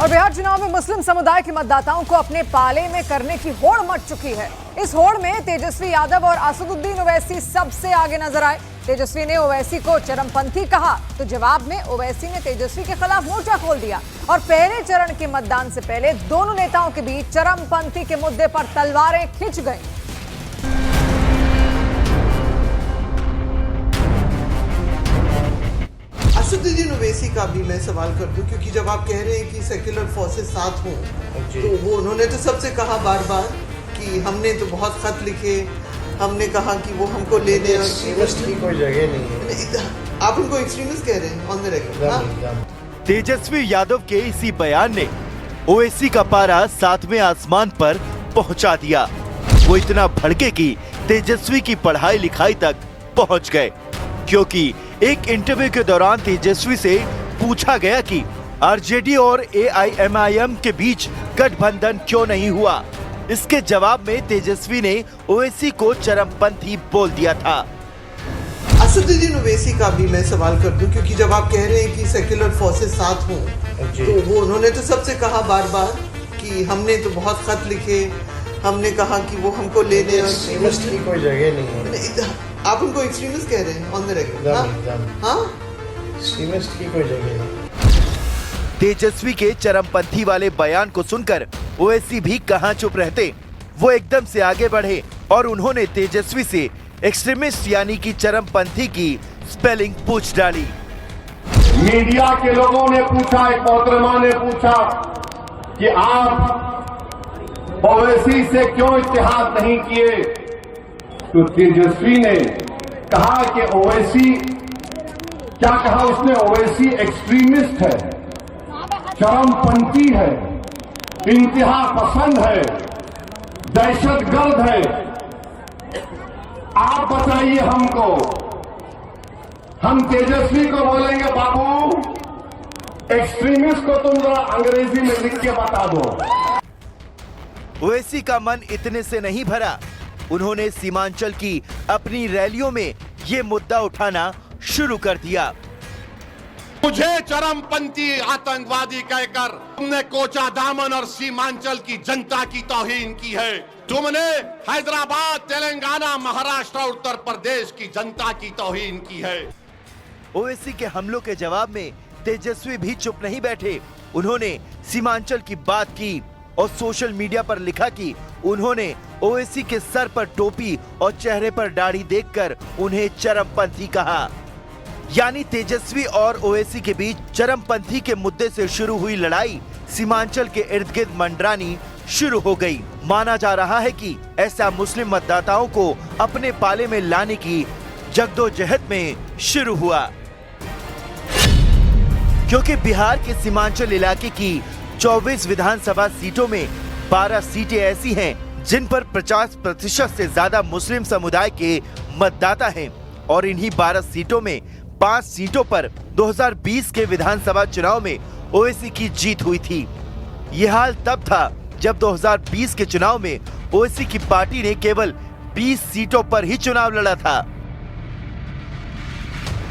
और बिहार चुनाव में मुस्लिम समुदाय के मतदाताओं को अपने पाले में करने की होड़ मच चुकी है। इस होड़ में तेजस्वी यादव और असदुद्दीन ओवैसी सबसे आगे नजर आए। तेजस्वी ने ओवैसी को चरमपंथी कहा तो जवाब में ओवैसी ने तेजस्वी के खिलाफ मोर्चा खोल दिया और पहले चरण के मतदान से पहले दोनों नेताओं के बीच चरमपंथी के मुद्दे पर तलवारें खिंच गईं। असदुद्दीन ओवैसी का भी मैं सवाल कर दूं, क्योंकि जब आप कह रहे हैं कि सेक्युलर फोर्सेस साथ हों, तो वो उन्होंने तो सबसे कहा बार बार कि हमने तो बहुत खत लिखे, हमने कहा कि वो हमको ले दें। एक्सट्रीमिस्ट की कोई जगह नहीं है। आप उनको एक्सट्रीमिस्ट कह रहे हैं on the record. Tejashwi Yadav के इसी बयान ने ओवैसी का पारा 7वें आसमान पर पहुंचा दिया। वो इतना भड़के कि तेजस्वी की पढ़ाई लिखाई तक पहुंच गए, क्योंकि एक इंटरव्यू के दौरान तेजस्वी से पूछा गया कि आरजेडी और एआईएमआईएम के बीच गठबंधन क्यों नहीं हुआ। इसके जवाब में तेजस्वी ने ओवैसी को चरमपंथी बोल दिया था। असदुद्दीन ओवैसी का भी मैं सवाल कर दूं, क्योंकि जब आप कह रहे हैं कि सेक्युलर फोर्सेस साथ हों, तो वो उन्होंने तो सबसे कहा बार बार कि हमने तो बहुत खत लिखे, हमने कहा कि वो हमको ले दें। एक्सट्रीमिस्ट की कोई जगह नहीं है। आप उनको एक्सट्रीमिस्ट कह रहे हैं ऑन द रिकॉर्ड। हाँ, एक्सट्रीमिस्ट की कोई जगह नहीं। तेजस्वी के चरमपंथी वाले बयान को सुनकर ओवैसी भी कहां चुप रहते। वो एकदम से आगे बढ़े और उन्होंने तेजस्वी से एक्सट्रीमिस्ट यानी कि चरमपंथी की स्पेलिंग पूछ डाली। मीडिया के लोगों ने पूछा, एक मोहतरमा ने पूछा कि आप ओवैसी से क्यों इत्तेहाद नहीं किए, तो तेजस्वी ने कहा कि ओवैसी, क्या कहा उसने, ओवैसी एक्सट्रीमिस्ट है, चरमपंथी है, इंतहा पसंद है, दहशतगर्द है। आप बताइए हमको, हम तेजस्वी को बोलेंगे बाबू एक्सट्रीमिस्ट को तुम जरा अंग्रेजी में लिख के बता दो। ओवैसी का मन इतने से नहीं भरा। उन्होंने सीमांचल की अपनी रैलियों में ये मुद्दा उठाना शुरू कर दिया। मुझे चरमपंथी आतंकवादी कहकर तुमने कोचा दामन और सीमांचल की जनता की तौहीन की है। तुमने हैदराबाद, तेलंगाना, महाराष्ट्र और उत्तर प्रदेश की जनता की तौहीन की है। ओवैसी के हमलों के जवाब में तेजस्वी भी चुप नहीं बैठे। उन्होंने सीमांचल की बात की और सोशल मीडिया पर लिखा कि उन्होंने ओवैसी के सर पर टोपी और चेहरे पर दाढ़ी देखकर उन्हें चरमपंथी कहा। यानी तेजस्वी और ओवैसी के बीच चरमपंथी के मुद्दे से शुरू हुई लड़ाई सीमांचल के इर्द गिर्द मंडरानी शुरू हो गई। माना जा रहा है कि ऐसा मुस्लिम मतदाताओं को अपने पाले में लाने की जद्दोजहद में शुरू हुआ, क्योंकि बिहार के सीमांचल इलाके की 24 विधानसभा सीटों में 12 सीटें ऐसी हैं जिन पर 50% से ज्यादा मुस्लिम समुदाय के मतदाता हैं और इन्हीं 12 सीटों में 5 सीटों पर 2020 के विधानसभा चुनाव में ओवैसी की जीत हुई थी। यह हाल तब था जब 2020 के चुनाव में ओवैसी की पार्टी ने केवल 20 सीटों पर ही चुनाव लड़ा था।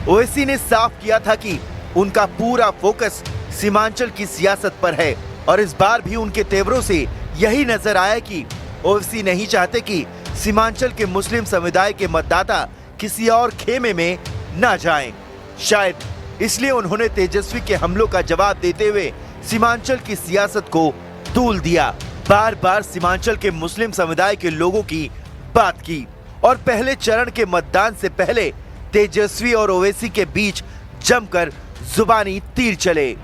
ओवैसी ने साफ किया था कि उनका पूरा फोकस सीमांचल की सियासत पर है और इस बार भी उनके तेवरों से यही नजर आया कि ओवैसी नहीं चाहते कि सीमांचल के मुस्लिम समुदाय के मतदाता किसी और खेमे में न जाएं। शायद इसलिए उन्होंने तेजस्वी के हमलों का जवाब देते हुए सीमांचल की सियासत को तूल दिया। बार बार सीमांचल के मुस्लिम समुदाय के लोगों की बात की और पहले चरण के मतदान से पहले तेजस्वी और ओवैसी के बीच जमकर जुबानी तीर चले।